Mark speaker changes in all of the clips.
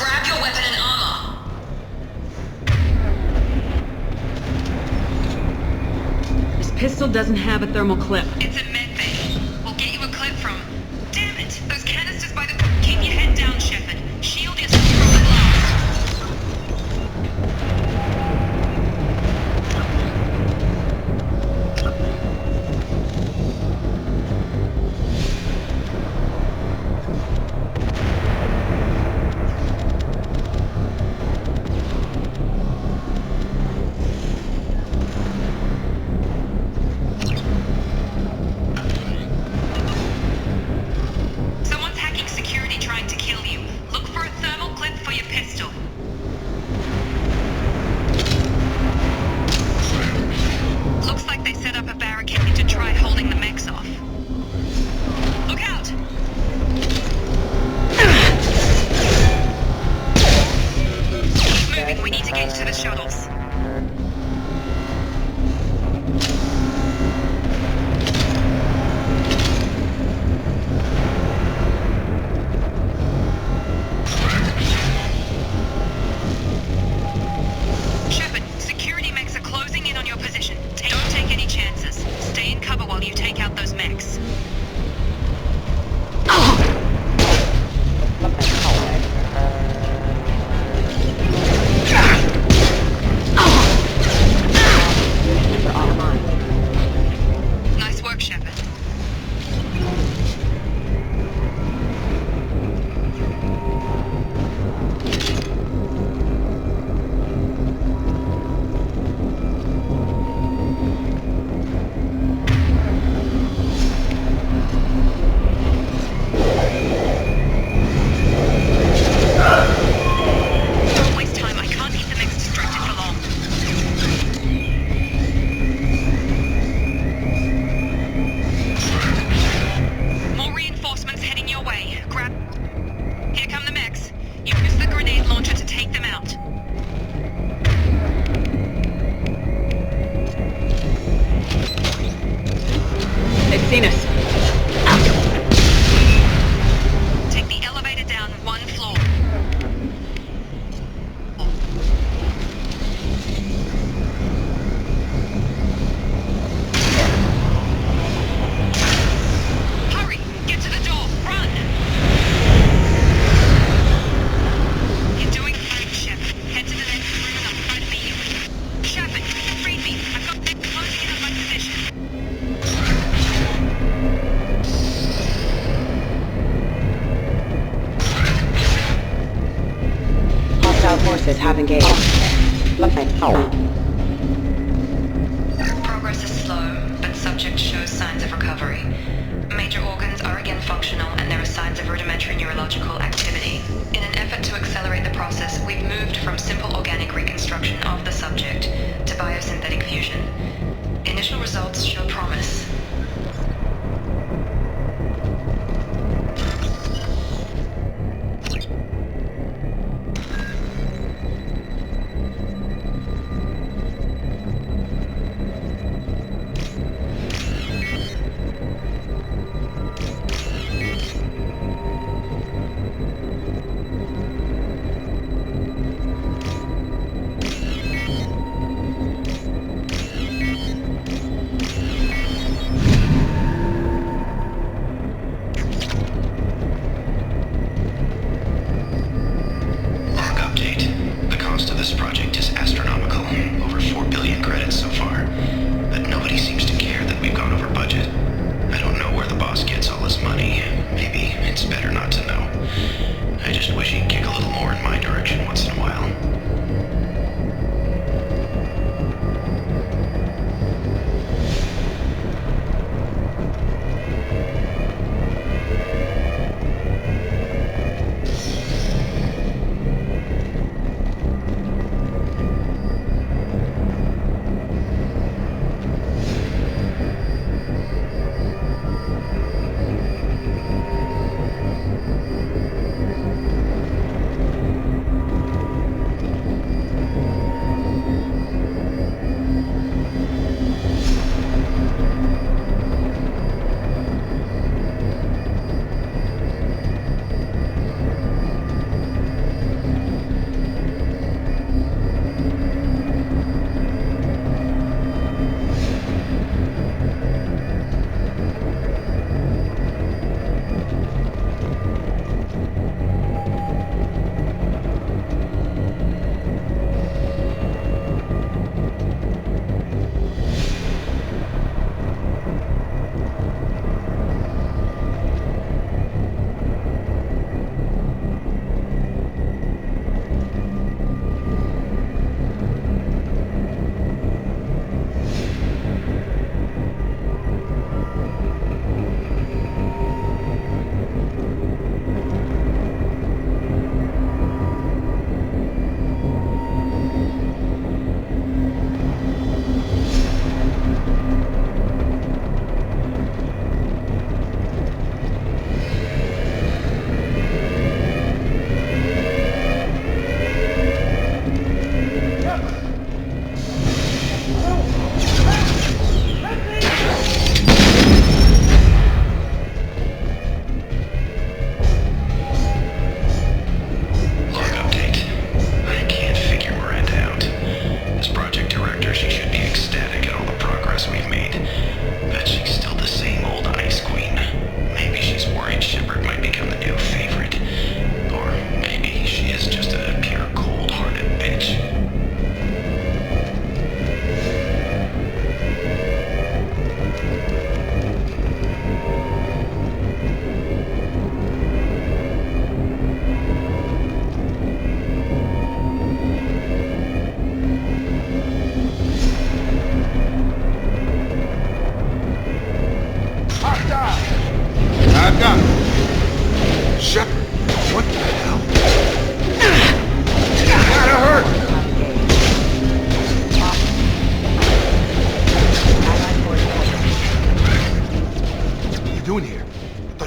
Speaker 1: Grab your weapon and armor.
Speaker 2: This pistol doesn't have a thermal clip.
Speaker 1: It's a med bay. We'll get you a clip from... Damn it! Those canisters by the... Keep your head down, Shepard. Shield yourself from the blast. Someone's hacking security trying to kill you. Look for a thermal clip for your pistol. Looks like they set up a barricade to try holding the mechs off. Look out! Keep moving, we need to get to the shuttles. Shepard, security mechs are closing in on your position. Don't take any chances. Stay in cover while you take out those mechs. Nice work, Shepard. Don't waste time. I can't keep the mechs distracted for long. More reinforcements heading your way. Grab... Here come the mechs. Use the grenade launcher to take them out.
Speaker 2: They've seen us.
Speaker 1: Take the elevator down one floor. Hurry! Get to the door! Run! You're doing fine, Shepard. Head to the next room and I'll try to meet you. Shepard, read me. I've got them closing in on my position.
Speaker 2: Hostile forces have engaged.
Speaker 1: Progress is slow, but subject shows signs of recovery. Major organs are again functional and there are signs of rudimentary neurological activity. In an effort to accelerate the process, we've moved from simple organic reconstruction of the subject to biosynthetic fusion. Initial results show promise.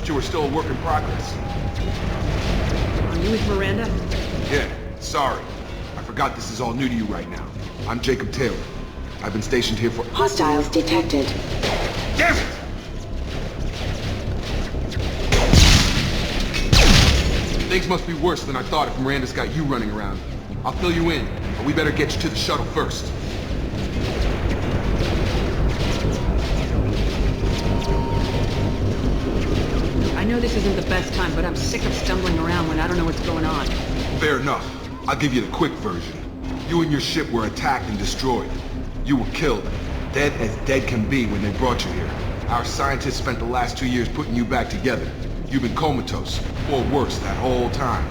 Speaker 3: Thought you were still a work in progress.
Speaker 2: Are you with Miranda?
Speaker 3: Yeah, sorry. I forgot this is all new to you right now. I'm Jacob Taylor. I've been stationed here for—
Speaker 4: Hostiles detected.
Speaker 3: Damn it! Things must be worse than I thought if Miranda's got you running around. I'll fill you in, but we better get you to the shuttle first.
Speaker 2: I know this isn't the best time, but I'm sick of stumbling around when I don't know what's going on.
Speaker 3: Fair enough. I'll give you the quick version. You and your ship were attacked and destroyed. You were killed. Dead as dead can be when they brought you here. Our scientists spent the last 2 years putting you back together. You've been comatose, or worse, that whole time.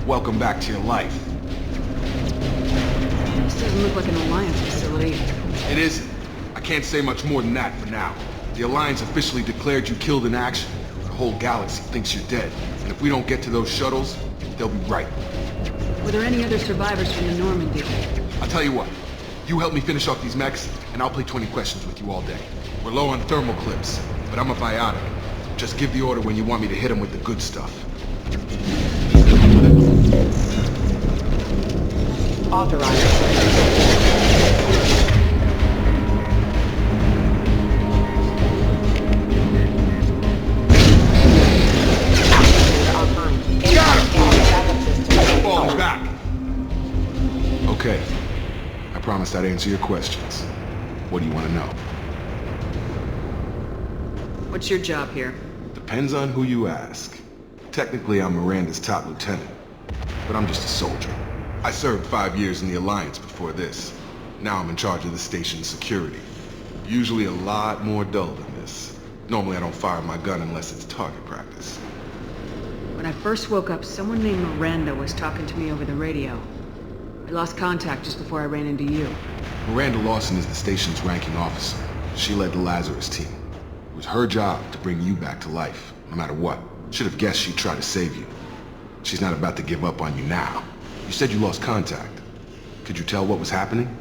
Speaker 3: Welcome back to your life.
Speaker 2: This doesn't look like an Alliance facility.
Speaker 3: It isn't. I can't say much more than that for now. The Alliance officially declared you killed in action. The whole galaxy thinks you're dead. And if we don't get to those shuttles, they'll be right.
Speaker 2: Were there any other survivors from the Normandy?
Speaker 3: I'll tell you what. You help me finish off these mechs, and I'll play 20 questions with you all day. We're low on thermal clips, but I'm a biotic. Just give the order when you want me to hit them with the good stuff. Falling back! Okay. I promised I'd answer your questions. What do you want to know?
Speaker 2: What's your job here?
Speaker 3: Depends on who you ask. Technically, I'm Miranda's top lieutenant, but I'm just a soldier. I served 5 years in the Alliance before this. Now I'm in charge of the station's security. Usually a lot more dull than this. Normally I don't fire my gun unless it's target practice.
Speaker 2: When I first woke up, someone named Miranda was talking to me over the radio. I lost contact just before I ran into you.
Speaker 3: Miranda Lawson is the station's ranking officer. She led the Lazarus team. It was her job to bring you back to life, no matter what. Should have guessed she'd try to save you. She's not about to give up on you now. You said you lost contact. Could you tell what was happening?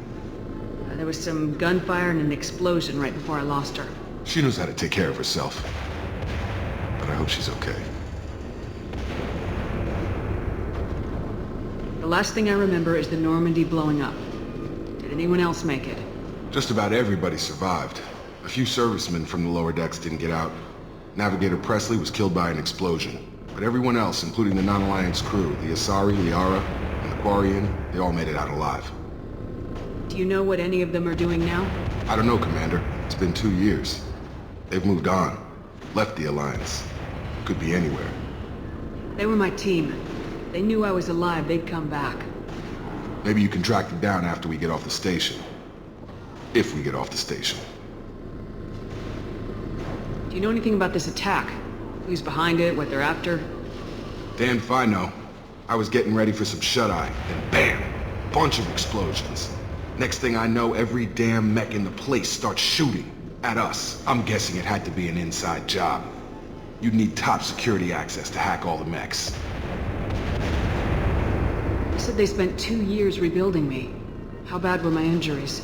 Speaker 2: There was some gunfire and an explosion right before I lost her.
Speaker 3: She knows how to take care of herself. But I hope she's okay.
Speaker 2: The last thing I remember is the Normandy blowing up. Did anyone else make it?
Speaker 3: Just about everybody survived. A few servicemen from the lower decks didn't get out. Navigator Presley was killed by an explosion. But everyone else, including the non-Alliance crew, the Asari, Liara, and the Quarian, they all made it out alive.
Speaker 2: Do you know what any of them are doing now?
Speaker 3: I don't know, Commander. It's been 2 years. They've moved on. Left the Alliance. Could be anywhere.
Speaker 2: They were my team. They knew I was alive, they'd come back.
Speaker 3: Maybe you can track them down after we get off the station. If we get off the station.
Speaker 2: Do you know anything about this attack? Who's behind it, what they're after?
Speaker 3: Damned if I know. I was getting ready for some shut-eye, and bam! Bunch of explosions. Next thing I know, every damn mech in the place starts shooting at us. I'm guessing it had to be an inside job. You'd need top security access to hack all the mechs.
Speaker 2: You said they spent 2 years rebuilding me. How bad were my injuries?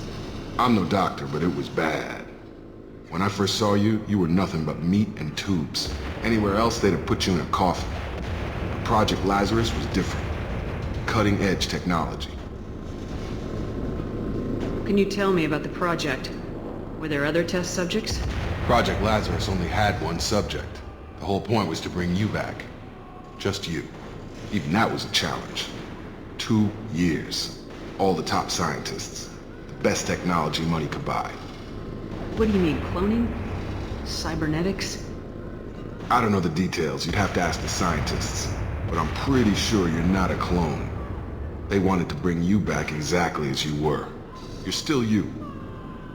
Speaker 3: I'm no doctor, but it was bad. When I first saw you, you were nothing but meat and tubes. Anywhere else, they'd have put you in a coffin. But Project Lazarus was different. Cutting-edge technology.
Speaker 2: What can you tell me about the project? Were there other test subjects?
Speaker 3: Project Lazarus only had one subject. The whole point was to bring you back. Just you. Even that was a challenge. 2 years. All the top scientists. The best technology money could buy.
Speaker 2: What do you mean, cloning? Cybernetics?
Speaker 3: I don't know the details. You'd have to ask the scientists. But I'm pretty sure you're not a clone. They wanted to bring you back exactly as you were. You're still you.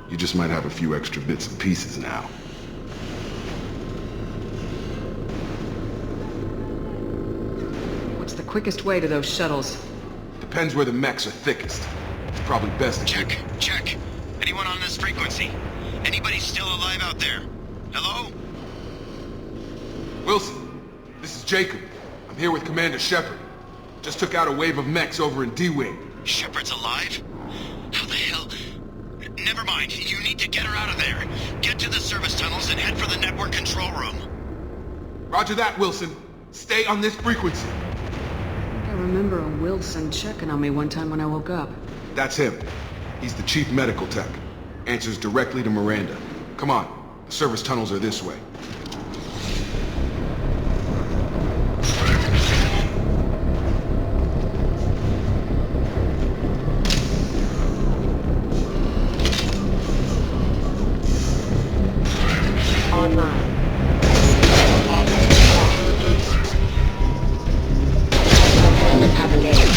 Speaker 3: You just might have a few extra bits and pieces now.
Speaker 2: What's the quickest way to those shuttles?
Speaker 3: Depends where the mechs are thickest. It's probably best to
Speaker 5: Check. Anyone on this frequency? Anybody still alive out there? Hello?
Speaker 3: Willson, this is Jacob. I'm here with Commander Shepard. Just took out a wave of mechs over in D-Wing.
Speaker 5: Shepard's alive? How the hell? Never mind. You need to get her out of there. Get to the service tunnels and head for the network control room.
Speaker 3: Roger that, Willson. Stay on this frequency.
Speaker 2: I remember a Willson checking on me one time when I woke up.
Speaker 3: That's him. He's the chief medical tech. Answers directly to Miranda. Come on. The service tunnels are this way.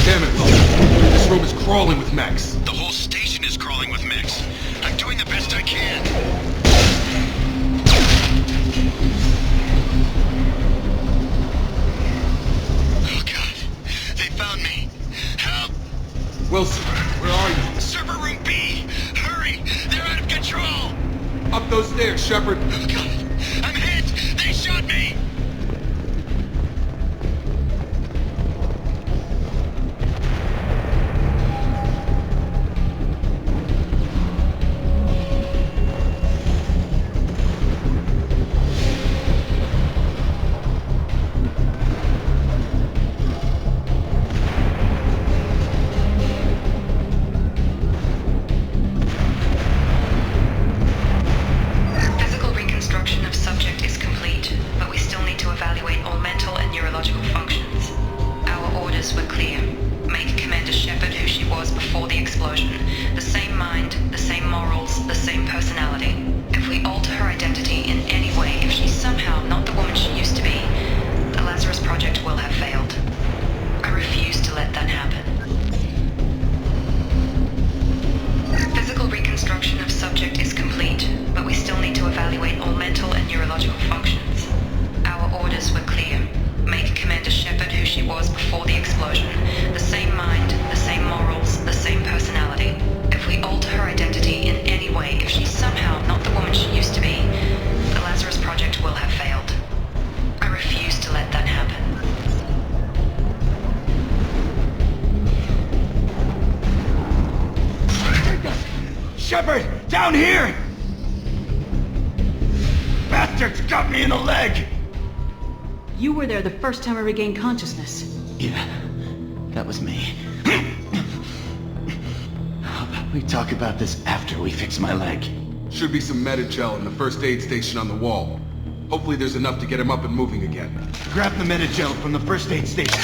Speaker 3: Damn it, Willson. This room is crawling with mechs.
Speaker 5: The whole station is crawling with mechs. I'm doing the best I can. Oh God, they found me. Help!
Speaker 3: Willson, where are you?
Speaker 5: Server room B! Hurry! They're out of control!
Speaker 3: Up those stairs, Shepard.
Speaker 5: Oh God, I'm hit! They shot me!
Speaker 1: Physical reconstruction of subject is complete, but we still need to evaluate all mental and neurological functions. Our orders were clear. Make Commander Shepard who she was before the explosion. The same mind, the same morals, the same personality. If we alter her identity in any way, if she's somehow not the woman she used to be, the Lazarus Project will have failed. I refuse to let that happen. Physical reconstruction of subject is complete, but we still need to evaluate all mental and neurological functions. Our orders were clear. Make Commander Shepard who she was before the explosion. The same mind, the same morals, the same personality. If we alter her identity in any way, if she's somehow not the woman she used to be, the Lazarus Project will have failed. I refuse to let that happen.
Speaker 5: Shepard! Down here! Bastards got me in the leg!
Speaker 2: You were there the first time I regained consciousness.
Speaker 4: Yeah, that was me. How about we talk about this after we fix my leg?
Speaker 3: Should be some Medi-gel in the first aid station on the wall. Hopefully there's enough to get him up and moving again.
Speaker 4: Grab the Medi-gel from the first aid station.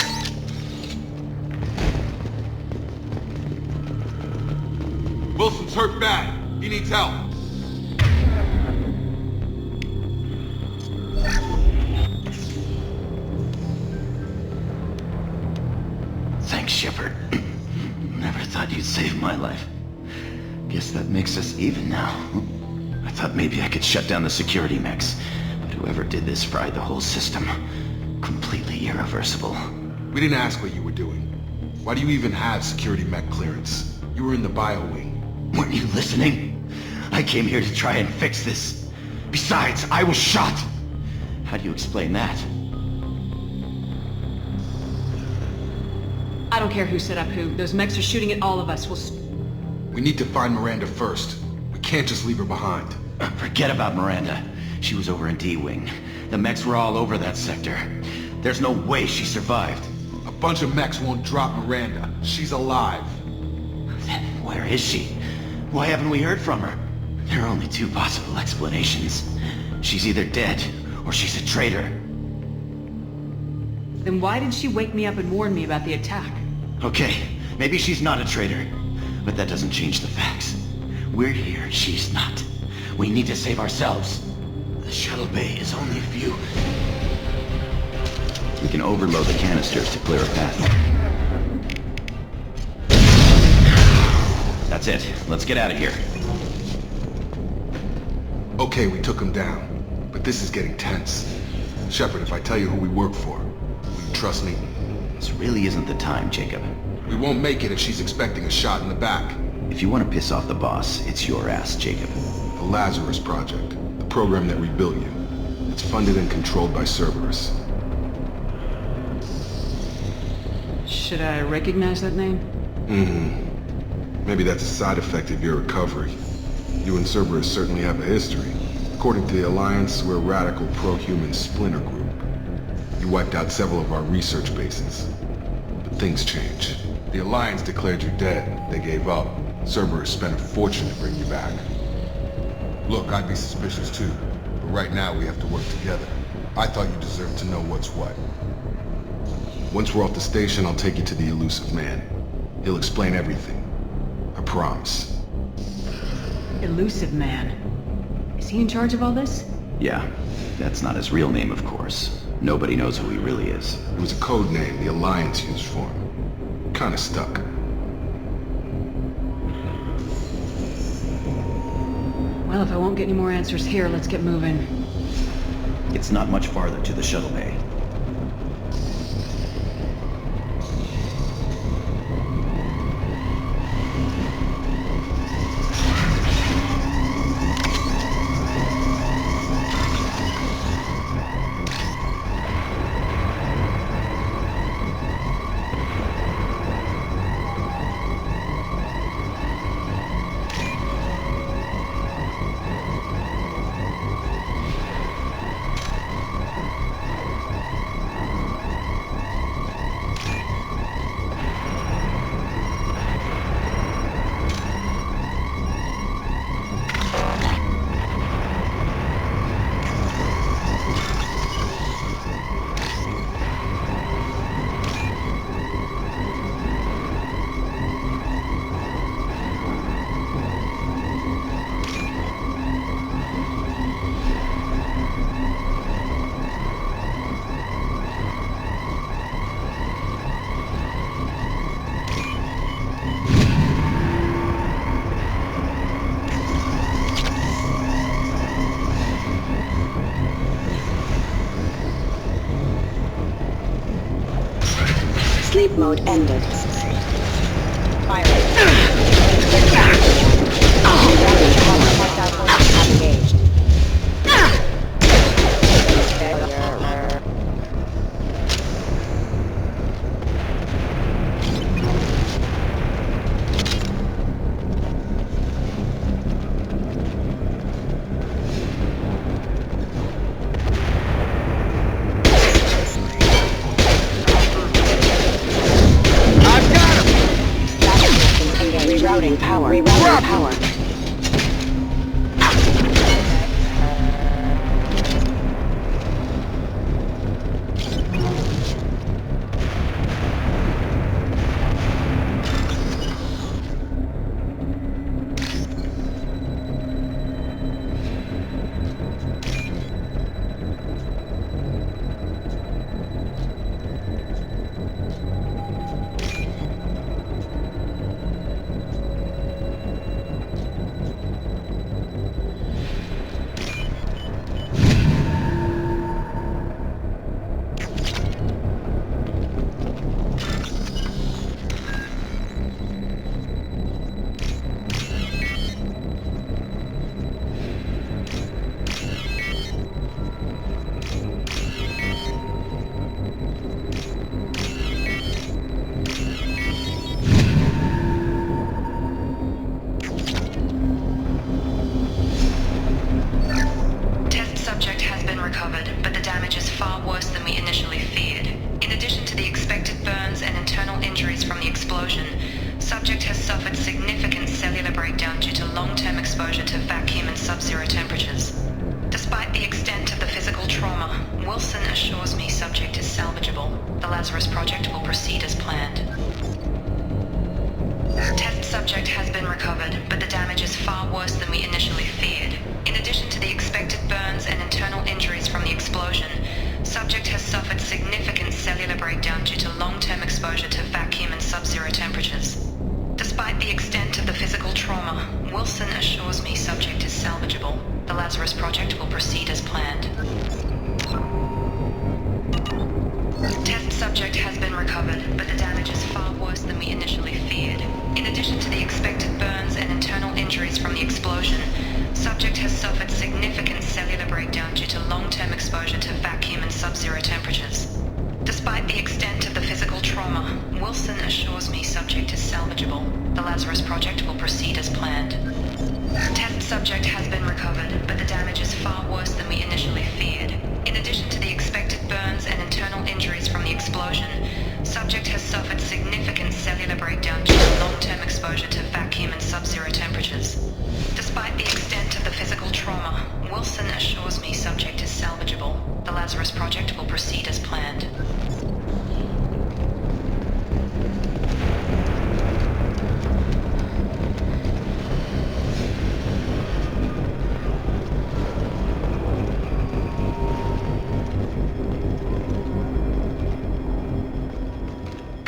Speaker 3: Wilson's hurt bad. He needs help.
Speaker 4: Thanks, Shepard. Never thought you'd save my life. Guess that makes us even now. I thought maybe I could shut down the security mechs, but whoever did this fried the whole system. Completely irreversible.
Speaker 3: We didn't ask what you were doing. Why do you even have security mech clearance? You were in the bio wing.
Speaker 4: Weren't you listening? I came here to try and fix this. Besides, I was shot. How do you explain that?
Speaker 2: I don't care who set up who. Those mechs are shooting at all of us.
Speaker 3: We need to find Miranda first. We can't just leave her behind.
Speaker 4: Forget about Miranda. She was over in D-Wing. The mechs were all over that sector. There's no way she survived.
Speaker 3: A bunch of mechs won't drop Miranda. She's alive.
Speaker 4: Then where is she? Why haven't we heard from her? There are only two possible explanations. She's either dead, or she's a traitor.
Speaker 2: Then why did she wake me up and warn me about the attack?
Speaker 4: Okay, maybe she's not a traitor, but that doesn't change the facts. We're here, she's not. We need to save ourselves. The shuttle bay is only a few. We can overload the canisters to clear a path. That's it. Let's get out of here.
Speaker 3: Okay, we took him down. But this is getting tense. Shepard, if I tell you who we work for, will you trust me?
Speaker 4: This really isn't the time, Jacob.
Speaker 3: We won't make it if she's expecting a shot in the back.
Speaker 4: If you want to piss off the boss, it's your ass, Jacob.
Speaker 3: The Lazarus Project. The program that rebuilt you. It's funded and controlled by Cerbrus.
Speaker 2: Should I recognize that name?
Speaker 3: Maybe that's a side effect of your recovery. You and Cerberus certainly have a history. According to the Alliance, we're a radical pro-human splinter group. You wiped out several of our research bases. But things changed. The Alliance declared you dead. They gave up. Cerbrus spent a fortune to bring you back. Look, I'd be suspicious too. But right now we have to work together. I thought you deserved to know what's what. Once we're off the station, I'll take you to the elusive man. He'll explain everything. I promise.
Speaker 2: Elusive man. Is he in charge of all this?
Speaker 4: Yeah, that's not his real name, of course. Nobody knows who he really is.
Speaker 3: It was a code name the Alliance used for him. Kinda stuck.
Speaker 2: Well, if I won't get any more answers here, let's get moving.
Speaker 4: It's not much farther to the shuttle bay.
Speaker 6: Sleep mode ended. Fire. Engaged. Rerouting power. Rerouting power.
Speaker 1: Willson assures me subject is salvageable. The Lazarus project will proceed as planned. Test subject has been recovered, but the damage is far worse than we initially feared. In addition to the expected burns and internal injuries from the explosion, subject has suffered significant cellular breakdown due to long-term exposure to vacuum and sub-zero temperatures. Despite the extent of the physical trauma, Willson assures me subject is salvageable. The Lazarus project will proceed as planned. Test subject has been recovered, but the damage is far worse than we initially feared. In addition to the expected burns and internal injuries from the explosion, subject has suffered significant cellular breakdown due to long-term exposure to vacuum and sub-zero temperatures. Despite the extent of the physical trauma, Willson assures me subject is salvageable. The Lazarus project will proceed as planned. Test subject has been recovered, but the damage is far worse than we initially feared. In addition to the expected burns and internal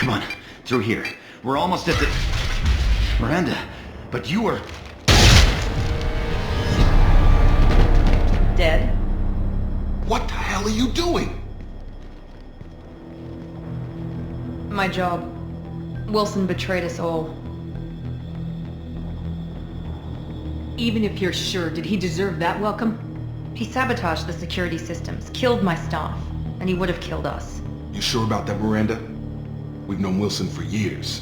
Speaker 4: Come on, through here. We're almost at the... Miranda, but you were...
Speaker 2: Dead?
Speaker 3: What the hell are you doing?
Speaker 1: My job. Willson betrayed us all.
Speaker 2: Even if you're sure, did he deserve that welcome?
Speaker 1: He sabotaged the security systems, killed my staff, and he would have killed us.
Speaker 3: You sure about that, Miranda? We've known Willson for years.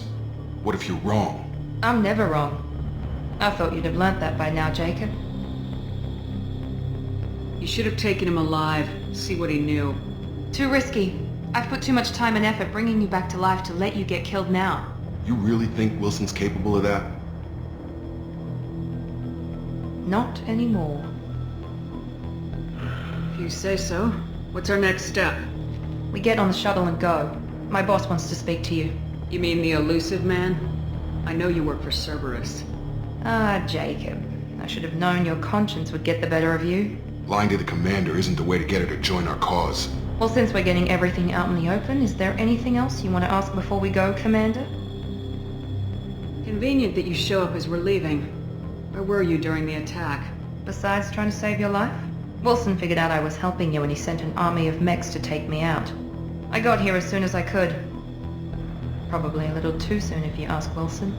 Speaker 3: What if you're wrong?
Speaker 1: I'm never wrong. I thought you'd have learnt that by now, Jacob.
Speaker 2: You should have taken him alive, see what he knew.
Speaker 1: Too risky. I've put too much time and effort bringing you back to life to let you get killed now.
Speaker 3: You really think Wilson's capable of that?
Speaker 1: Not anymore.
Speaker 2: If you say so. What's our next step?
Speaker 1: We get on the shuttle and go. My boss wants to speak to you.
Speaker 2: You mean the elusive man? I know you work for Cerbrus.
Speaker 1: Ah, Jacob. I should have known your conscience would get the better of you.
Speaker 3: Lying to the commander isn't the way to get her to join our cause.
Speaker 1: Well, since we're getting everything out in the open, is there anything else you want to ask before we go, Commander?
Speaker 2: Convenient that you show up as we're leaving. Where were you during the attack?
Speaker 1: Besides trying to save your life? Wilson figured out I was helping you and he sent an army of mechs to take me out. I got here as soon as I could. Probably a little too soon if you ask Willson.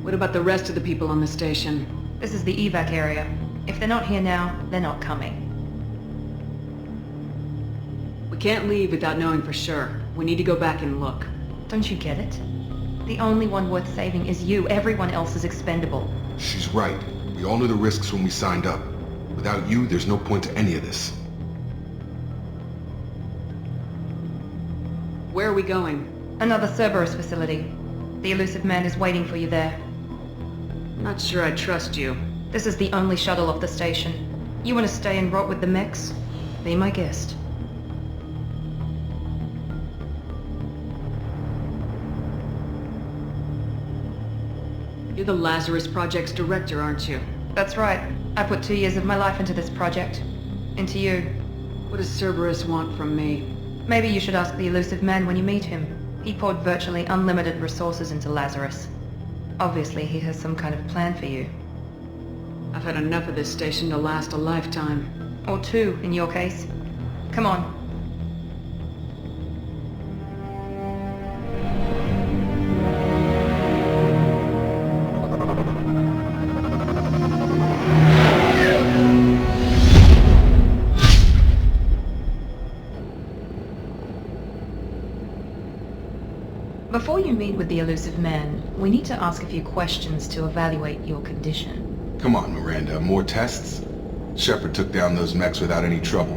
Speaker 2: What about the rest of the people on the station?
Speaker 1: This is the evac area. If they're not here now, they're not coming.
Speaker 2: We can't leave without knowing for sure. We need to go back and look.
Speaker 1: Don't you get it? The only one worth saving is you. Everyone else is expendable.
Speaker 3: She's right. We all knew the risks when we signed up. Without you, there's no point to any of this.
Speaker 2: Where are we going?
Speaker 1: Another Cerberus facility. The elusive man is waiting for you there.
Speaker 2: Not sure I trust you.
Speaker 1: This is the only shuttle off the station. You want to stay and rot with the mechs? Be my guest.
Speaker 2: You're the Lazarus Project's director, aren't you?
Speaker 1: That's right. I put 2 years of my life into this project. Into you.
Speaker 2: What does Cerberus want from me?
Speaker 1: Maybe you should ask the elusive man when you meet him. He poured virtually unlimited resources into Lazarus. Obviously, he has some kind of plan for you.
Speaker 2: I've had enough of this station to last a lifetime.
Speaker 1: Or 2, in your case. Come on. Before you meet with the elusive man, we need to ask a few questions to evaluate your condition.
Speaker 3: Come on, Miranda. More tests? Shepard took down those mechs without any trouble.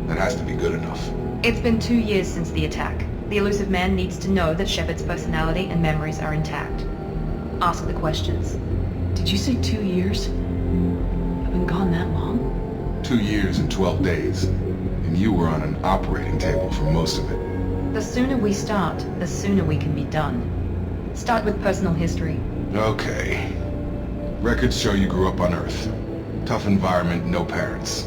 Speaker 3: That has to be good enough.
Speaker 1: It's been 2 years since the attack. The elusive man needs to know that Shepard's personality and memories are intact. Ask the questions.
Speaker 2: Did you say 2 years? I've been gone that long?
Speaker 3: 2 years and 12 days. And you were on an operating table for most of it.
Speaker 1: The sooner we start, the sooner we can be done. Start with personal history.
Speaker 3: Okay. Records show you grew up on Earth. Tough environment, no parents.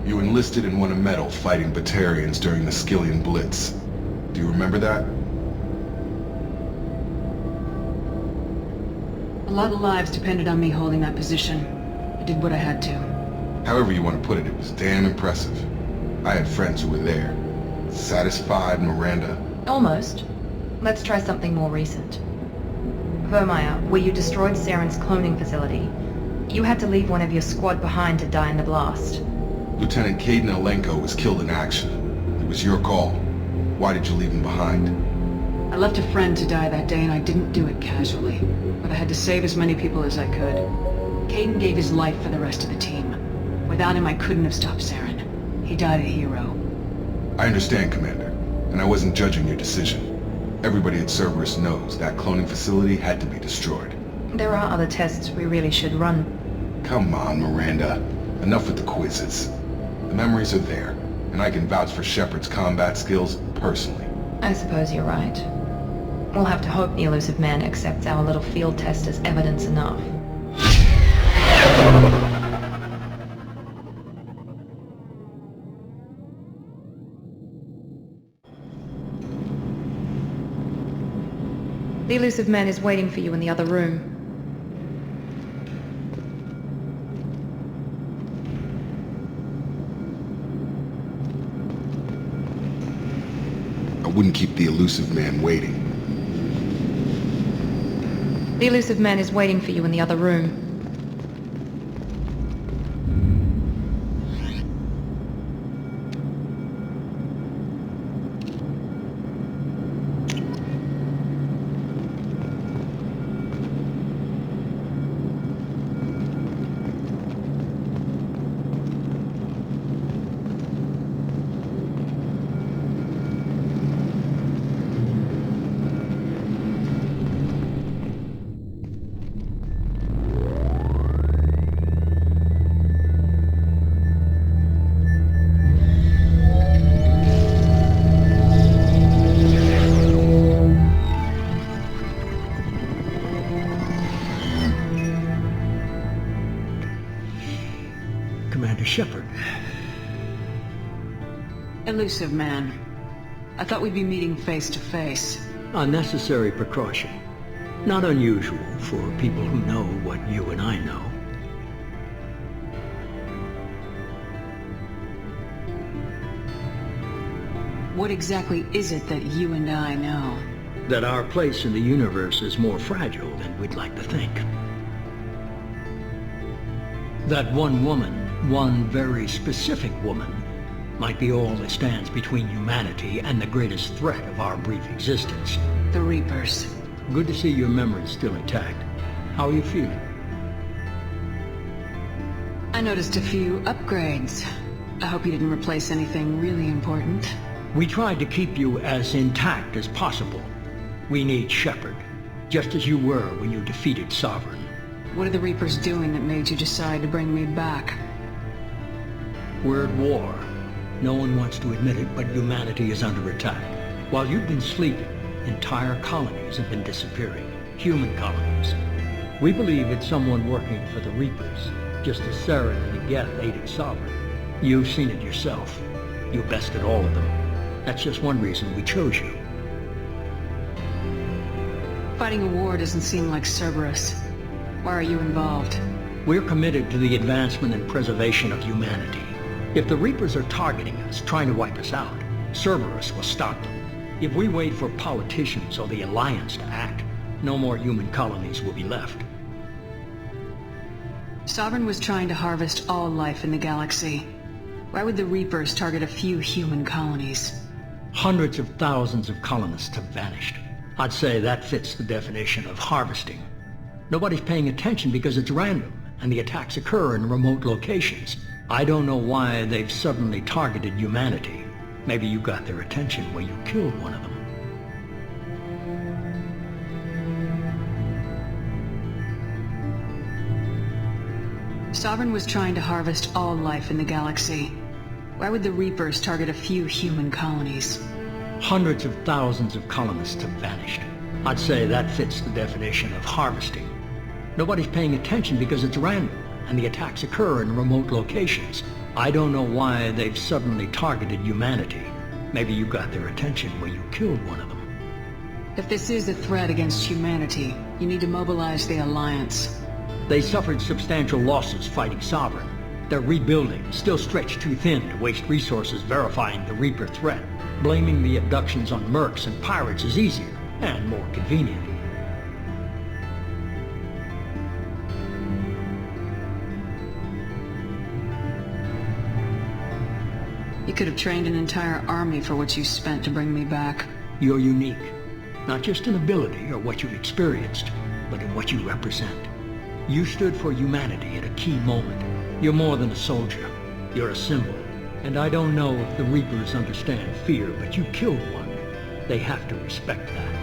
Speaker 3: You enlisted and won a medal fighting Batarians during the Skillian Blitz. Do you remember that?
Speaker 2: A lot of lives depended on me holding that position. I did what I had to.
Speaker 3: However you want to put it, it was damn impressive. I had friends who were there. Satisfied, Miranda?
Speaker 1: Almost. Let's try something more recent. Vermeer, where you destroyed Saren's cloning facility. You had to leave one of your squad behind to die in the blast.
Speaker 3: Lieutenant Caden Alenko was killed in action. It was your call. Why did you leave him behind?
Speaker 2: I left a friend to die that day and I didn't do it casually. But I had to save as many people as I could. Caden gave his life for the rest of the team. Without him, I couldn't have stopped Saren. He died a hero.
Speaker 3: I understand, Commander, and I wasn't judging your decision. Everybody at Cerberus knows that cloning facility had to be destroyed.
Speaker 1: There are other tests we really should run.
Speaker 3: Come on, Miranda. Enough with the quizzes. The memories are there, and I can vouch for Shepard's combat skills personally.
Speaker 1: I suppose you're right. We'll have to hope the elusive man accepts our little field test as evidence enough. The elusive man is waiting for you in the other room.
Speaker 3: I wouldn't keep the elusive man waiting.
Speaker 1: The elusive man is waiting for you in the other room.
Speaker 7: Commander Shepard.
Speaker 2: Elusive man. I thought we'd be meeting face to face.
Speaker 7: Unnecessary precaution. Not unusual for people who know what you and I know.
Speaker 2: What exactly is it that you and I know?
Speaker 7: That our place in the universe is more fragile than we'd like to think. That one woman, one very specific woman, might be all that stands between humanity and the greatest threat of our brief existence.
Speaker 2: The Reapers.
Speaker 7: Good to see your memory's still intact. How are you feeling?
Speaker 2: I noticed a few upgrades. I hope you didn't replace anything really important.
Speaker 7: We tried to keep you as intact as possible. We need Shepard, just as you were when you defeated Sovereign.
Speaker 2: What are the Reapers doing that made you decide to bring me back?
Speaker 7: We're at war. No one wants to admit it, but humanity is under attack. While you've been sleeping, entire colonies have been disappearing. Human colonies. We believe it's someone working for the Reapers, just as Saren and the Geth aided Sovereign. You've seen it yourself. You bested all of them. That's just one reason we chose you.
Speaker 2: Fighting a war doesn't seem like Cerbrus. Why are you involved?
Speaker 7: We're committed to the advancement and preservation of humanity. If the Reapers are targeting us, trying to wipe us out, Cerberus will stop them. If we wait for politicians or the Alliance to act, no more human colonies will be left.
Speaker 2: Sovereign was trying to harvest all life in the galaxy. Why would the Reapers target a few human colonies?
Speaker 7: Hundreds of thousands of colonists have vanished. I'd say that fits the definition of harvesting. Nobody's paying attention because it's random, and the attacks occur in remote locations. I don't know why they've suddenly targeted humanity. Maybe you got their attention when you killed one of them.
Speaker 2: Sovereign was trying to harvest all life in the galaxy. Why would the Reapers target a few human colonies?
Speaker 7: Hundreds of thousands of colonists have vanished. I'd say that fits the definition of harvesting. Nobody's paying attention because it's random, and the attacks occur in remote locations. I don't know why they've suddenly targeted humanity. Maybe you got their attention when you killed one of them.
Speaker 2: If this is a threat against humanity, you need to mobilize the Alliance.
Speaker 7: They suffered substantial losses fighting Sovereign. They're rebuilding, still stretched too thin to waste resources verifying the Reaper threat. Blaming the abductions on mercs and pirates is easier and more convenient.
Speaker 2: You could have trained an entire army for what you spent to bring me back.
Speaker 7: You're unique, not just in ability or what you've experienced, but in what you represent. You stood for humanity at a key moment. You're more than a soldier. You're a symbol. And I don't know if the Reapers understand fear, but you killed one. They have to respect that.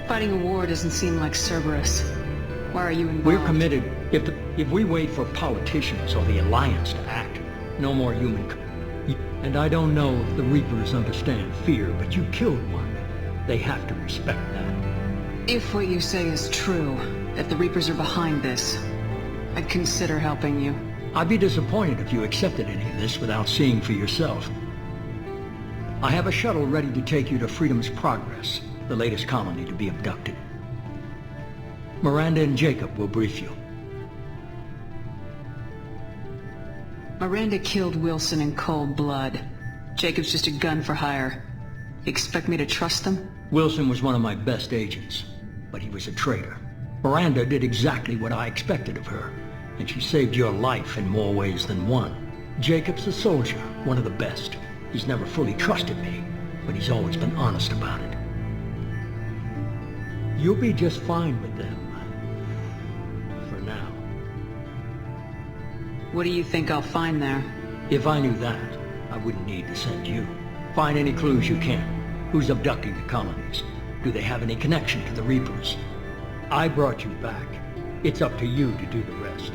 Speaker 2: Fighting a war doesn't seem like Cerberus. Why are you involved?
Speaker 7: We're committed. If we wait for politicians or the Alliance to act, no more human... And I don't know if the Reapers understand fear, but you killed one. They have to respect that.
Speaker 2: If what you say is true, that the Reapers are behind this, I'd consider helping you.
Speaker 7: I'd be disappointed if you accepted any of this without seeing for yourself. I have a shuttle ready to take you to Freedom's Progress. the latest colony to be abducted. Miranda and Jacob will brief you.
Speaker 2: Miranda killed Willson in cold blood. Jacob's just a gun for hire. You expect me to trust them?
Speaker 7: Willson was one of my best agents, but he was a traitor. Miranda did exactly what I expected of her, and she saved your life in more ways than one. Jacob's a soldier, one of the best. He's never fully trusted me, but he's always been honest about it. You'll be just fine with them. For now.
Speaker 2: What do you think I'll find there?
Speaker 7: If I knew that, I wouldn't need to send you. Find any clues you can. Who's abducting the colonies? Do they have any connection to the Reapers? I brought you back. It's up to you to do the rest.